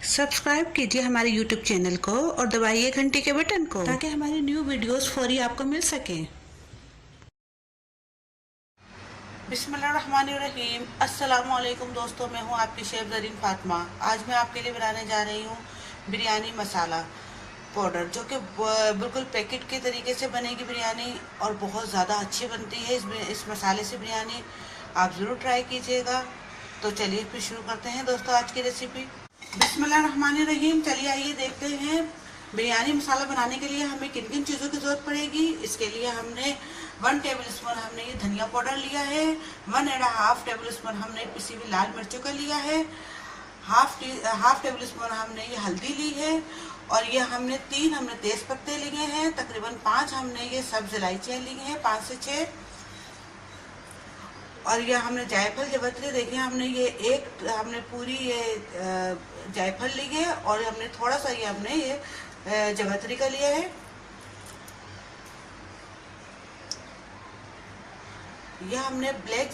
Subscribe कीजिए हमारे YouTube channel को और दबाइए घंटी के बटन को ताकि हमारी न्यू वीडियोस फौरी आपको मिल सकें। बिस्मिल्लाहिर्रहमानिर्रहीम। अस्सलाम वालेकुम दोस्तों, मैं हूं आपकी शेफ ज़रीन फातिमा। आज मैं आपके लिए बनाने जा रही हूं बिरयानी मसाला पाउडर, जो कि बिल्कुल पैकेट के तरीके से बनेगी बिरयानी और बहुत ज़्यादा अच्छी बनती है। इस मसाले से बिरयानी आप ज़रूर ट्राई कीजिएगा। तो चलिए फिर शुरू करते हैं दोस्तों आज की रेसिपी। बिस्मिल्लाहिर्रहमानिर्रहीम। चलिए आइए देखते हैं बिरयानी मसाला बनाने के लिए हमें किन किन चीज़ों की ज़रूरत पड़ेगी। इसके लिए हमने 1 टेबल स्पून हमने ये धनिया पाउडर लिया है, 1.5 टेबल स्पून हमने पिसी हुई लाल मिर्चों का लिया है, हाफ टेबल स्पून हमने ये हल्दी ली है, और ये हमने तेज पत्ते लिए हैं, तकरीबन 5 हमने ये सब्ज इलायचियाँ ली हैं, 5 से 6, और ये हमने जायफल जवत्री देखिए हमने ये हमने पूरी ये जायफल ली है, और हमने थोड़ा सा ये हमने ये जवत्री का लिया है। ये हमने ब्लैक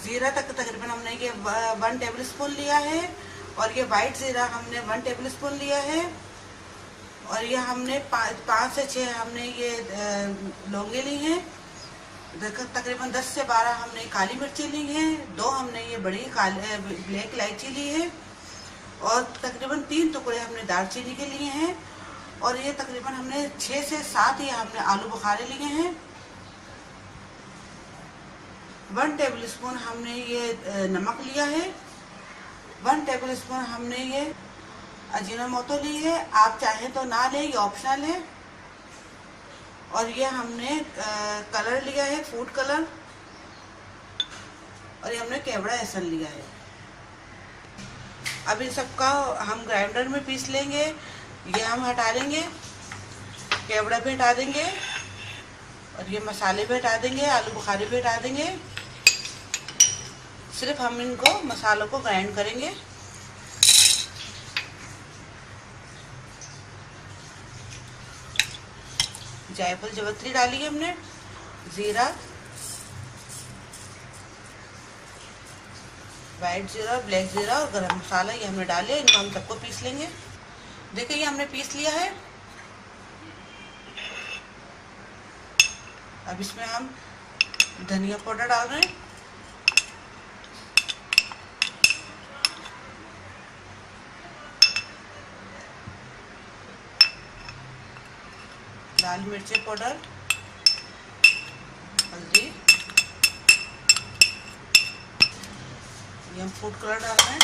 जीरा तकरीबन हमने ये 1 टेबल स्पून लिया है, और ये वाइट जीरा हमने 1 टेबल स्पून लिया है, और ये हमने 5 से 6 हमने ये लौंगे ली हैं। तकरीबन 10 से 12 हमने काली मिर्ची ली हैं, 2 हमने ये बड़ी ब्लैक इलायची ली है, और तकरीबन 3 टुकड़े हमने दालचीनी के लिए हैं, और ये तकरीबन हमने 6 से 7 ये हमने आलू बुखारे लिए हैं। 1 टेबल स्पून हमने ये नमक लिया है, 1 टेबल स्पून हमने ये अजीनोमोटो ली है, आप चाहें तो ना लें, ये ऑप्शनल है, और ये हमने कलर लिया है फूड कलर, और ये हमने केवड़ा एसन लिया है। अब इन सबका हम ग्राइंडर में पीस लेंगे। ये हम हटा देंगे, केवड़ा भी हटा देंगे, और ये मसाले भी हटा देंगे, आलू बुखारे भी हटा देंगे। सिर्फ हम इनको मसालों को ग्राइंड करेंगे। जायफल जवत्री डाली है हमने, जीरा, वाइट जीरा, ब्लैक जीरा और गरम मसाला ये हमने डाले। इनको हम सबको पीस लेंगे। देखिए ये हमने पीस लिया है। अब इसमें हम धनिया पाउडर डाल रहे हैं, लाल मिर्ची पाउडर, हल्दी, ये हम फूड कलर डाल रहे हैं,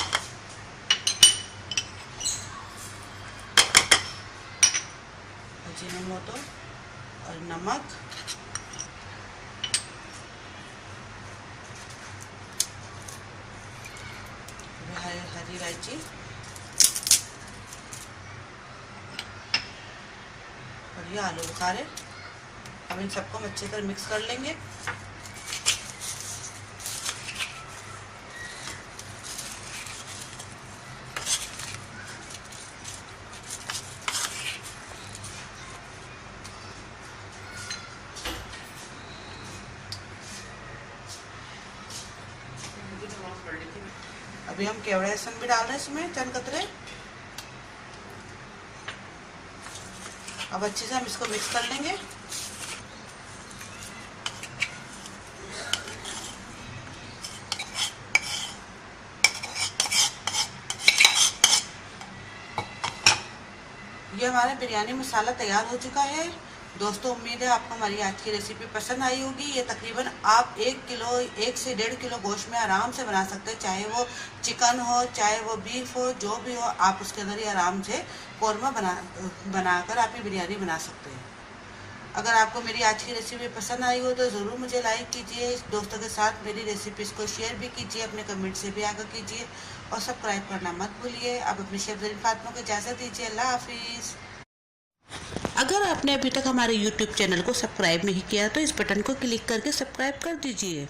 अजीनोमोटो और नमक, हरी इलायची, और ये आलू बुखारे। अब इन सबको हम अच्छी तरह मिक्स कर लेंगे। अभी हम केवड़ा लहसुन भी डाल रहे हैं इसमें, चंद कतरे। अब अच्छे से हम इसको मिक्स कर लेंगे। ये हमारा बिरयानी मसाला तैयार हो चुका है। दोस्तों उम्मीद है आपको हमारी आज की रेसिपी पसंद आई होगी। ये तकरीबन आप 1 से 1.5 किलो गोश्त में आराम से बना सकते हैं, चाहे वो चिकन हो, चाहे वो बीफ हो, जो भी हो, आप उसके अंदर ही आराम से कौरमा बनाकर आप ये बिरयानी बना सकते हैं। अगर आपको मेरी आज की रेसिपी पसंद आई हो तो ज़रूर मुझे लाइक कीजिए, दोस्तों के साथ मेरी रेसिपीज़ को शेयर भी कीजिए, अपने कमेंट से भी आगाह कीजिए, और सब्सक्राइब करना मत भूलिए। अब अपनी शेफ ज़रीन फातिमा को इजाज़त दीजिए। अल्लाह हाफिज़। अगर आपने अभी तक हमारे YouTube चैनल को सब्सक्राइब नहीं किया तो इस बटन को क्लिक करके सब्सक्राइब कर दीजिए।